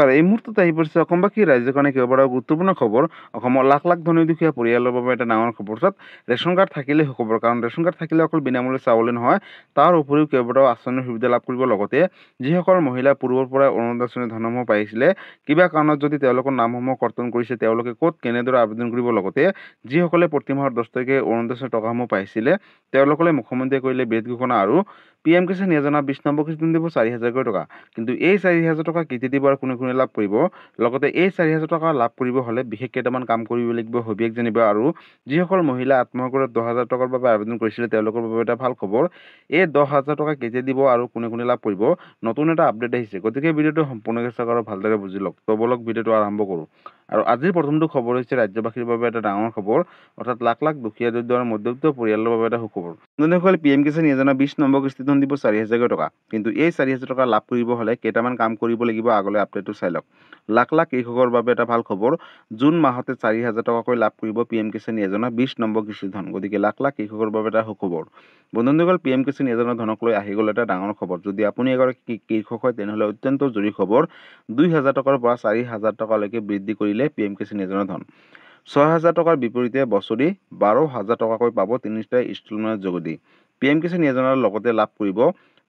নমস্কাৰ। এই মুহূৰ্তত আহি পৰিছে অসমবাসী ৰাইজৰ কাৰণে কেইবাটাও গুৰুত্বপূৰ্ণ খবৰ। অসমৰ লাখ লাখ ধনী দুখীয়া পৰিয়ালৰ বাবে এটা ডাঙৰ খবৰ। অৰ্থাৎ ৰেচন কাৰ্ড থাকিলেই সুখবৰ। কাৰণ ৰেচন কাৰ্ড থাকিলে অকল বিনামূল্যে চাউলে নহয়, তাৰ উপৰিও কেইবাটাও আঁচনিৰ সুবিধা লাভ কৰিব। লগতে যিসকল মহিলা পূৰ্বৰ পৰাই অৰুণোদয় আঁচনিৰ ধনসমূহ পাইছিলে, কিবা কাৰণত যদি তেওঁলোকৰ নামসমূহ কৰ্তন কৰিছে, তেওঁলোকে ক'ত কেনেদৰে আবেদন কৰিব। লগতে যিসকলে প্ৰতি মাহৰ 10 তাৰিখে অৰুণোদয় আঁচনিৰ টকাসমূহ পাইছিলে, তেওঁলোকলৈ মুখ্যমন্ত্ৰীয়ে কৰিলে বিশেষ ঘোষণা আৰু PM কিষাণ যোজনা 20 নম্বৰ কিস্তি দিব 4,000 টকা। কিন্তু এই 4,000 টকা কেতিয়া দিব আৰু কোনে লাভ কৰিব। লগতে এই 4,000 টকা লাভ কৰিব হ'লে বিশেষ কেইটামান কাম কৰিব লাগিব, সবিশেষ জানিব। আৰু যিসকল মহিলা আত্মসহায়ক গোটত 10,000 টকাৰ বাবে আবেদন কৰিছিলে, তেওঁলোকৰ বাবে এটা ভাল খবৰ। এই 10,000 টকা কেতিয়া দিব আৰু কোনে লাভ কৰিব, নতুন এটা আপডেট আহিছে। গতিকে ভিডিঅ'টো সম্পূৰ্ণকৈ চাওক আৰু ভালদৰে বুজি লওক। তো বলক ভিডিঅ'টো আৰম্ভ কৰোঁ। আৰু আজিৰ প্ৰথমটো খবৰ হৈছে ৰাজ্যবাসীৰ বাবে এটা ডাঙৰ খবৰ। অৰ্থাৎ লাখ লাখ দুখীয়া দৰিদ্ৰ আৰু মধ্যবিত্ত পৰিয়ালৰ বাবে এটা সুখবৰ। বন্ধুসকল, PM কিষাণ যোজনা 20 নম্বৰ কিস্তি ধন দিব 4,000 টকা। কিন্তু এই 4,000 টকা লাভ কৰিব হ'লে কেইটামান কাম কৰিব লাগিব। আগলৈ আপডেটটো চাই লওক। লাখ লাখ কৃষকৰ বাবে এটা ভাল খবৰ। জুন মাহতে 4,000 টকাকৈ লাভ কৰিব PM কিষাণ যোজনা 20 নম্বৰ কিস্তি ধন। গতিকে লাখ লাখ কৃষকৰ বাবে এটা সুখবৰ। বন্ধুসকল, PM কিষাণ যোজনা ধনক লৈ আহি গ'ল এটা ডাঙৰ খবৰ। যদি আপুনি এগৰাকী কৃষক হয়, তেনেহ'লে অত্যন্ত জৰুৰী খবৰ। 2,000 টকাৰ পৰা 4,000 টকালৈকে বৃদ্ধি কৰিলে PM কিষাণ যোজনা ধন। 6,000 টকাৰ বিপৰীতে বছৰি 12,000 টকাকৈ পাব 3টা ইনষ্টলমেণ্টৰ যোগেদি। PM কিষাণ যোজনাৰ লগতে লাভ কৰিব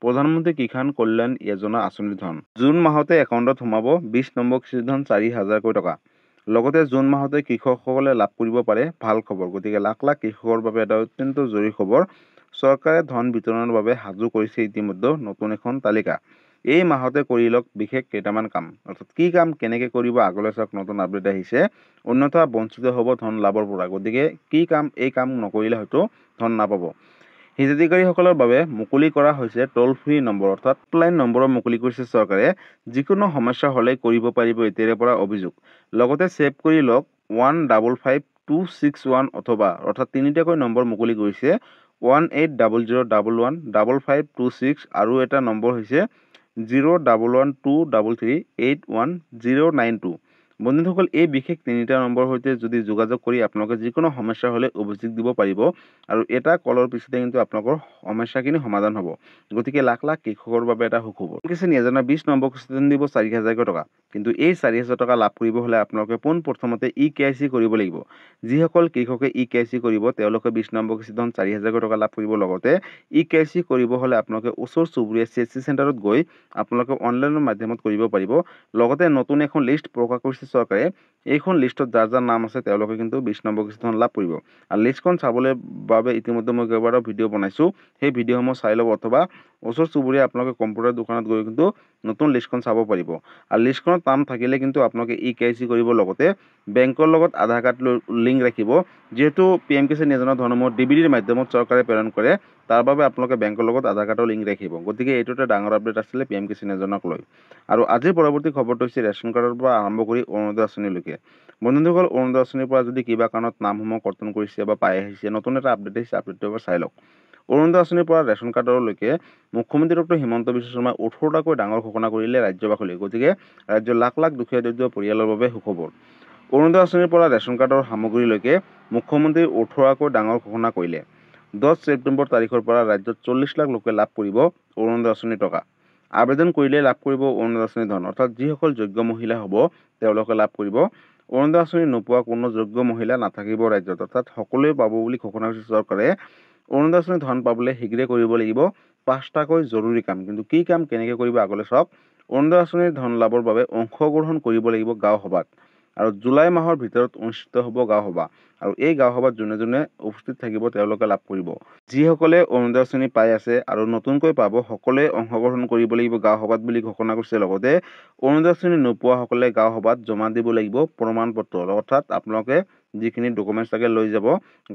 প্ৰধানমন্ত্ৰী কিষাণ কল্যাণ যোজনা আঁচনিৰ ধন। জুন মাহতে একাউণ্টত সোমাব 20 নম্বৰ কিস্তি ধন 4,000 টকা। লগতে জুন মাহতে কৃষকসকলে লাভ কৰিব পাৰে ভাল খবৰ। গতিকে লাখ লাখ কৃষকৰ বাবে এটা অত্যন্ত জৰুৰী খবৰ। চৰকাৰে ধন বিতৰণৰ বাবে সাজু কৰিছে ইতিমধ্যে নতুন এখন তালিকা। এই মাহতে কৰি লওক বিশেষ কেইটামান কাম। অৰ্থাৎ কি কাম কেনেকৈ কৰিব আগলৈ চাওক, নতুন আপডেট আহিছে। অন্যথা বঞ্চিত হ'ব ধন লাভৰ পৰা। গতিকে কি কাম, এই কাম নকৰিলে হয়তো ধন নাপাব। হিতাধিকাৰীসকলৰ বাবে মুকলি কৰা হৈছে ট'ল ফ্ৰী নম্বৰ। অৰ্থাৎ হেল্পলাইন নম্বৰ মুকলি কৰিছে চৰকাৰে। যিকোনো সমস্যা হ'লে কৰিব পাৰিব এতিয়াৰে পৰা অভিযোগ। লগতে ছেভ কৰি লওক 155261 অথবা অৰ্থাৎ 3টাকৈ নম্বৰ মুকলি কৰিছে 1800115526 আৰু এটা নম্বৰ হৈছে 01123381092। বন্ধুসকল, এই বিশেষ 3টা নম্বৰৰ সৈতে যদি যোগাযোগ কৰি আপোনালোকে যিকোনো সমস্যা হ'লে অভিযোগ দিব পাৰিব। আৰু এটা কলৰ পিছতে কিন্তু আপোনালোকৰ সমস্যাখিনি সমাধান হ'ব। গতিকে লাখ লাখ কৃষকৰ বাবে এটা সুখবৰ। কিষাণ যোজনা 20 নম্বৰ কিস্তি ধন দিব 4,000 টকা। কিন্তু এই 4,000 টকা লাভ কৰিব হ'লে আপোনালোকে পোনপ্ৰথমতে EKYC কৰিব লাগিব। যিসকল কৃষকে EKYC কৰিব, তেওঁলোকে 20 নম্বৰ কিস্তি ধন 4,000 টকা লাভ কৰিব। লগতে EKYC কৰিব হ'লে আপোনালোকে ওচৰ চুবুৰীয়া CSC চেণ্টাৰত গৈ আপোনালোকে অনলাইনৰ মাধ্যমত কৰিব পাৰিব। লগতে নতুন এখন লিষ্ট প্ৰকাশ কৰিছে চৰকাৰে। এইখন লিষ্টত যাৰ যাৰ নাম আছে তেওঁলোকে কিন্তু 20 নম্বৰ কিস্তি ধন লাভ কৰিব। আৰু লিষ্টখন চাবলৈ বাবে ইতিমধ্যে মই কেইবাটাও ভিডিঅ' বনাইছোঁ। সেই ভিডিঅ'সমূহ চাই ল'ব অথবা ওচৰ চুবুৰীয়া আপোনালোকে কম্পিউটাৰ দোকানত গৈ কিন্তু নতুন লিষ্টখন চাব পাৰিব। আৰু লিষ্টখনত নাম থাকিলে কিন্তু আপোনালোকে EKYC কৰিব। লগতে বেংকৰ লগত আধাৰ কাৰ্ড লিংক ৰাখিব। যিহেতু PM কিষাণ যোজনা ধনসমূহ DBDৰ মাধ্যমত চৰকাৰে প্ৰেৰণ কৰে, তাৰ বাবে আপোনালোকে বেংকৰ লগত আধাৰ কাৰ্ডৰ লিংক ৰাখিব। গতিকে এইটো এটা ডাঙৰ আপডেট আছিলে PM কিষাণ যোজনাক লৈ। আৰু আজিৰ পৰৱৰ্তী খবৰটো হৈছে ৰেচন কাৰ্ডৰ পৰা আৰম্ভ কৰি অৰুণোদয় আঁচনিলৈকে। বন্ধুসকল, অৰুণোদয় আঁচনিৰ পৰা যদি কিবা কাৰণত নামসমূহ কৰ্তন কৰিছে বা পাই আহিছে, নতুন এটা আপডেট আহিছে। আপডেটটো এবাৰ চাই লওক। অৰুণোদয় আঁচনিৰ পৰা ৰেচন কাৰ্ডলৈকে মুখ্যমন্ত্ৰী ডক্টৰ হিমন্ত বিশ্ব শৰ্মাই 18টাকৈ ডাঙৰ ঘোষণা কৰিলে ৰাজ্যবাসীলৈ। গতিকে ৰাজ্যৰ লাখ লাখ দুখীয়া দৰিদ্ৰ পৰিয়ালৰ বাবে সুখবৰ। অৰুণোদয় আঁচনিৰ পৰা ৰেচন কাৰ্ডৰ সামগ্ৰীলৈকে মুখ্যমন্ত্ৰীৰ 18টাকৈ ডাঙৰ ঘোষণা কৰিলে। 10 ছেপ্টেম্বৰ তাৰিখৰ পৰা ৰাজ্যত 40 লাখ লোকে লাভ কৰিব অৰুণোদয় আঁচনিৰ টকা। আবেদন কৰিলে লাভ কৰিব অৰুণোদয় আঁচনিৰ ধন। অৰ্থাৎ যিসকল যোগ্য মহিলা হ'ব তেওঁলোকে লাভ কৰিব। অৰুণোদয় আঁচনি নোপোৱা কোনো যোগ্য মহিলা নাথাকিব ৰাজ্যত। অৰ্থাৎ সকলোৱে পাব বুলি ঘোষণা কৰিছে চৰকাৰে। অৰুণোদয় আঁচনিৰ ধন পাবলৈ শীঘ্ৰে কৰিব লাগিব 5টাকৈ জৰুৰী কাম। কিন্তু কি কাম কেনেকৈ কৰিব আগলৈ চাওক। অৰুণোদয় আঁচনিৰ ধন লাভৰ বাবে অংশগ্ৰহণ কৰিব লাগিব গাঁও সভাত। আৰু জুলাই মাহৰ ভিতৰত অনুষ্ঠিত হ'ব গাঁও সভা। আৰু এই গাঁও সভাত যোনে যোনে উপস্থিত থাকিব তেওঁলোকে লাভ কৰিব। যিসকলে অৰুণোদয় আঁচনি পাই আছে আৰু নতুনকৈ পাব, সকলোৱে অংশগ্ৰহণ কৰিব লাগিব গাঁও সভাত বুলি ঘোষণা কৰিছে। লগতে অৰুণোদয় আঁচনি নোপোৱাসকলে গাঁও সভাত জমা দিব লাগিব প্ৰমাণ পত্ৰ। অৰ্থাৎ আপোনালোকে যিখিনি ডকুমেণ্টছ থাকে লৈ যাব।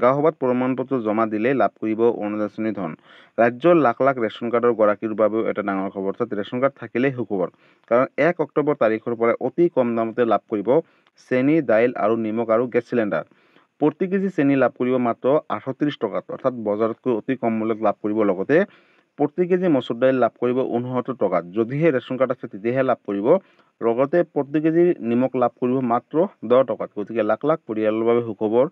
গাঁও সভাত প্ৰমাণ পত্ৰ জমা দিলেই লাভ কৰিব অৰুণোদয় আঁচনিৰ ধন। ৰাজ্যৰ লাখ লাখ ৰেচন কাৰ্ডৰ গৰাকীৰ বাবেও এটা ডাঙৰ খবৰ। অৰ্থাৎ ৰেচন কাৰ্ড থাকিলেই সুখবৰ। কাৰণ 1 অক্টোবৰ তাৰিখৰ পৰা অতি কম দামতে লাভ কৰিব চেনি, দাইল আৰু নিমখ আৰু গেছ চিলিণ্ডাৰ। প্ৰতি কেজি চেনি লাভ কৰিব মাত্ৰ 38 টকাত। অৰ্থাৎ বজাৰতকৈ অতি কম মূল্যত লাভ কৰিব। লগতে প্ৰতি কেজি মচুৰ দাইল লাভ কৰিব 69 টকাত। যদিহে ৰেচন কাৰ্ড আছে তেতিয়াহে লাভ কৰিব। লগতে প্ৰতি কেজি নিমখ লাভ কৰিব মাত্ৰ 10 টকাত। গতিকে লাখ লাখ পৰিয়ালৰ বাবে সুখবৰ।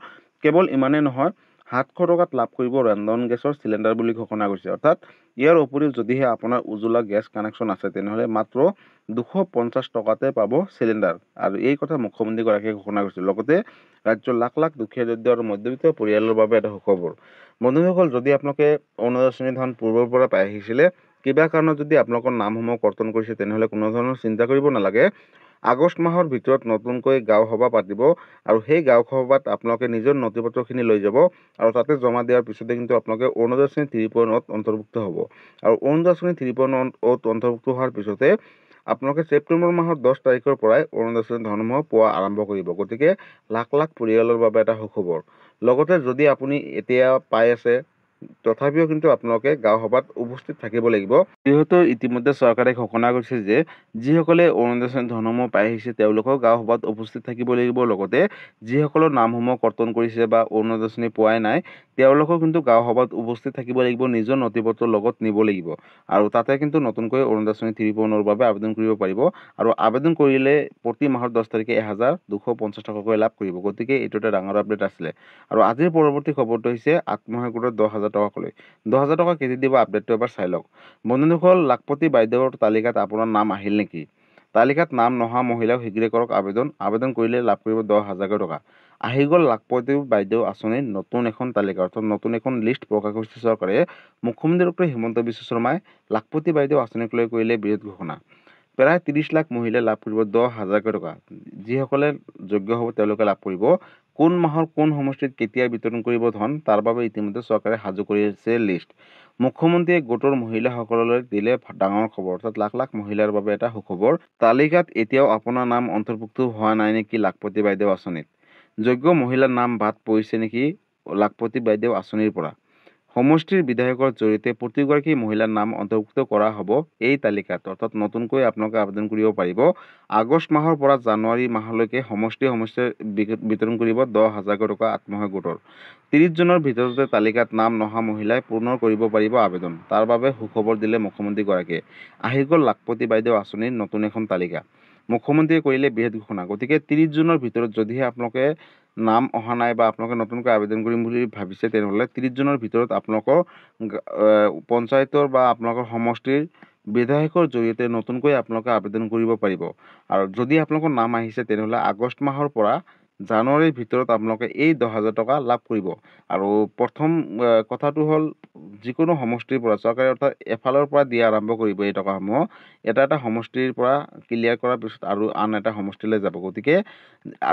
কেৱল ইমানেই নহয়, 700 টকাত লাভ কৰিব ৰন্ধন গেছৰ চিলিণ্ডাৰ বুলি ঘোষণা কৰিছে। অৰ্থাৎ ইয়াৰ উপৰিও যদিহে আপোনাৰ উজ্জ্বলা গেছ কানেকশ্যন আছে তেনেহ'লে মাত্ৰ 250 টকাতে পাব চিলিণ্ডাৰ। আৰু এই কথা মুখ্যমন্ত্ৰীগৰাকীয়ে ঘোষণা কৰিছিল। লগতে ৰাজ্যৰ লাখ লাখ দুখীয়া দৰিদ্ৰ আৰু মধ্যবিত্ত পৰিয়ালৰ বাবে এটা সুখবৰ। বন্ধুসকল, যদি আপোনালোকে অৰুণোদয় আঁচনি ধন পূৰ্বৰ পৰা পাই আহিছিলে, কিবা কাৰণত যদি আপোনালোকৰ নামসমূহ কৰ্তন কৰিছে তেনেহ'লে কোনো ধৰণৰ চিন্তা কৰিব নালাগে। আগষ্ট মাহৰ ভিতৰত নতুনকৈ গাঁও সভা পাতিব আৰু সেই গাঁও সভাত আপোনালোকে নিজৰ নথিপত্ৰখিনি লৈ যাব আৰু তাতে জমা দিয়াৰ পিছতে কিন্তু আপোনালোকে অৰুণোদয় আঁচনি 3.0ত অন্তৰ্ভুক্ত হ'ব। আৰু অৰুণোদয় আঁচনি 3.0ত অন্তৰ্ভুক্ত হোৱাৰ পিছতে আপোনালোকে ছেপ্টেম্বৰ মাহৰ 10 তাৰিখৰ পৰাই অৰুণোদয় আঁচনিৰ ধনসমূহ পোৱা আৰম্ভ কৰিব। গতিকে লাখ লাখ পৰিয়ালৰ বাবে এটা সুখবৰ। লগতে যদি আপুনি এতিয়া পাই আছে তথাপিও কিন্তু আপোনালোকে গাঁও সভাত উপস্থিত থাকিব লাগিব। যিহেতু ইতিমধ্যে চৰকাৰে ঘোষণা কৰিছে যে যিসকলে অৰুণোদয় আঁচনিৰ ধনসমূহ পাই আহিছে তেওঁলোকেও গাঁও সভাত উপস্থিত থাকিব লাগিব। লগতে যিসকলৰ নামসমূহ কৰ্তন কৰিছে বা অৰুণোদয় আঁচনি পোৱাই নাই তেওঁলোকেও কিন্তু গাঁও সভাত উপস্থিত থাকিব লাগিব, নিজৰ নথিপত্ৰ লগত নিব লাগিব। আৰু তাতে কিন্তু নতুনকৈ অৰুণোদয় আঁচনি 3.0ৰ বাবে আবেদন কৰিব পাৰিব। আৰু আবেদন কৰিলে প্ৰতি মাহৰ 10 তাৰিখে 1250 টকাকৈ লাভ কৰিব। গতিকে এইটো এটা ডাঙৰ আপডেট আছিলে। আৰু আজিৰ পৰৱৰ্তী খবৰটো হৈছে আত্মসহায়ক গোটত 10,000 টকাকৈ 10,000 টকা কেজি দিব, আপডেটটো এবাৰ চাই লওক। বন্ধুসকল, লাখপতি বাইদেউৰ তালিকাত আপোনাৰ নাম আহিল নেকি? তালিকাত নাম নহা মহিলাক শীঘ্ৰে কৰক আবেদন। আবেদন কৰিলে লাভ কৰিব 10,000 টকা। আহি গ'ল লাখপতি বাইদেউ আঁচনিৰ নতুন এখন তালিকা, অৰ্থাৎ নতুন এখন লিষ্ট প্ৰকাশ কৰিছে চৰকাৰে। মুখ্যমন্ত্ৰী ডক্টৰ হিমন্ত বিশ্ব শৰ্মাই লাখপতি বাইদেউ আঁচনিক লৈ কৰিলে বৃহৎ ঘোষণা। প্ৰায় 30 লাখ মহিলাই লাভ কৰিব 10,000 টকা। যিসকলে যোগ্য হ'ব তেওঁলোকে লাভ কৰিব। কোন মাহৰ কোন সমষ্টিত কেতিয়া বিতৰণ কৰিব ধন তাৰ বাবে ইতিমধ্যে চৰকাৰে সাজু কৰিছে লিষ্ট। মুখ্যমন্ত্ৰীয়ে গোটৰ মহিলাসকললৈ দিলে ডাঙৰ খবৰ, অৰ্থাৎ লাখ লাখ মহিলাৰ বাবে এটা সুখবৰ। তালিকাত এতিয়াও আপোনাৰ নাম অন্তৰ্ভুক্ত হোৱা নাই নেকি লাখপতি বাইদেউ আঁচনিত? যোগ্য মহিলাৰ নাম বাদ পৰিছে নেকি লাখপতি বাইদেউ আঁচনিৰ পৰা? সমষ্টিৰ বিধায়কৰ জৰিয়তে প্ৰতিগৰাকী মহিলাৰ নাম অন্তৰ্ভুক্ত কৰা হ'ব এই তালিকাত, অৰ্থাৎ নতুনকৈ আপোনালোকে আবেদন কৰিব পাৰিব। আগষ্ট মাহৰ পৰা জানুৱাৰী মাহলৈকে সমষ্টি বিতৰণ কৰিব 10,000 টকা আত্মসহায়ক গোটৰ। 30 জনৰ ভিতৰতে তালিকাত নাম নহা মহিলাই পুনৰ কৰিব পাৰিব আবেদন। তাৰ বাবে সুখবৰ দিলে মুখ্যমন্ত্ৰীগৰাকীয়ে। আহি গ'ল লাখপতি বাইদেউ আঁচনিৰ নতুন এখন তালিকা। মুখ্যমন্ত্ৰীয়ে কৰিলে বৃহৎ ঘোষণা। গতিকে 30 জনৰ ভিতৰত যদিহে আপোনালোকে নাম অহা নাই বা আপোনালোকে নতুনকৈ আবেদন কৰিম বুলি ভাবিছে তেনেহ'লে 30 জনৰ ভিতৰত আপোনালোকৰ পঞ্চায়তৰ বা আপোনালোকৰ সমষ্টিৰ বিধায়কৰ জৰিয়তে নতুনকৈ আপোনালোকে আবেদন কৰিব পাৰিব। আৰু যদি আপোনালোকৰ নাম আহিছে তেনেহ'লে আগষ্ট মাহৰ পৰা জানুৱাৰীৰ ভিতৰত আপোনালোকে এই 10,000 টকা লাভ কৰিব। আৰু প্ৰথম কথাটো হ'ল যিকোনো সমষ্টিৰ পৰা চৰকাৰে অৰ্থাৎ এফালৰ পৰা দিয়া আৰম্ভ কৰিব এই টকাসমূহ। এটা সমষ্টিৰ পৰা ক্লিয়াৰ কৰাৰ পিছত আৰু আন এটা সমষ্টিলৈ যাব। গতিকে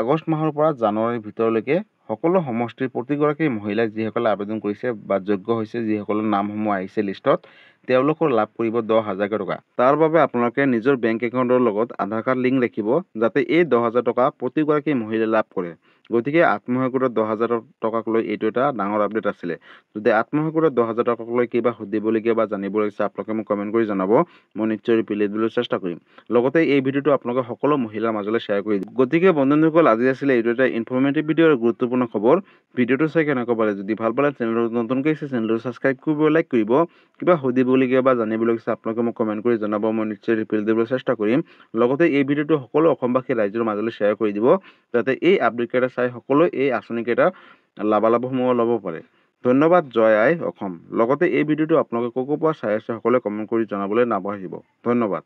আগষ্ট মাহৰ পৰা জানুৱাৰীৰ ভিতৰলৈকে সকলো সমষ্টিৰ প্ৰতিগৰাকী মহিলাই যিসকলে আবেদন কৰিছে বা যোগ্য হৈছে, যিসকলৰ নামসমূহ আহিছে লিষ্টত, তেওঁলোকৰ লাভ কৰিব 10,000 টকা। তাৰ বাবে আপোনালোকে নিজৰ বেংক একাউণ্টৰ লগত আধাৰ কাৰ্ড লিংক ৰাখিব যাতে এই 10,000 টকা প্ৰতিগৰাকী মহিলাই লাভ কৰে। গতিকে আত্মসহায়ক গোটত 10,000 টকাক লৈ এইটো এটা ডাঙৰ আপডেট আছিলে। যদি আত্মসহায়ক গোটত 10,000 টকাক লৈ কিবা সুধিবলগীয়া বা জানিবলগীয়া আছে আপোনালোকে মোক কমেণ্ট কৰি জনাব। মই নিশ্চয় ৰিপ্লাই দিবলৈ চেষ্টা কৰিম। লগতে এই ভিডিঅ'টো আপোনালোকে সকলো মহিলাৰ মাজলৈ শ্বেয়াৰ কৰি দিব। গতিকে বন্ধুসকল, আজি আছিলে এইটো এটা ইনফৰ্মেটিভ ভিডিঅ' আৰু গুৰুত্বপূৰ্ণ খবৰ। ভিডিঅ'টো চাই কেনেকুৱা পালে? যদি ভাল পালে চেনেলটো নতুনকৈ আহিছে চেনেলটো ছাবস্ক্ৰাইব কৰিব, লাইক কৰিব। কিবা সুধিবলগীয়া বা জানিবলগীয়া আছে আপোনালোকে মোক কমেণ্ট কৰি জনাব। মই নিশ্চয় ৰিপ্লাই দিবলৈ চেষ্টা কৰিম। লগতে এই ভিডিঅ'টো সকলো অসমবাসী ৰাইজৰ মাজলৈ শ্বেয়াৰ কৰি দিব যাতে এই আপডেটকেইটা চাই সকলোৱে এই আঁচনিকেইটাৰ লাভালাভসমূহ ল'ব পাৰে। ধন্যবাদ। জয় আই অসম। লগতে এই ভিডিঅ'টো আপোনালোকে ক'ৰ পৰা চাই আছে সকলোৱে কমেণ্ট কৰি জনাবলৈ নাপাহৰিব। ধন্যবাদ।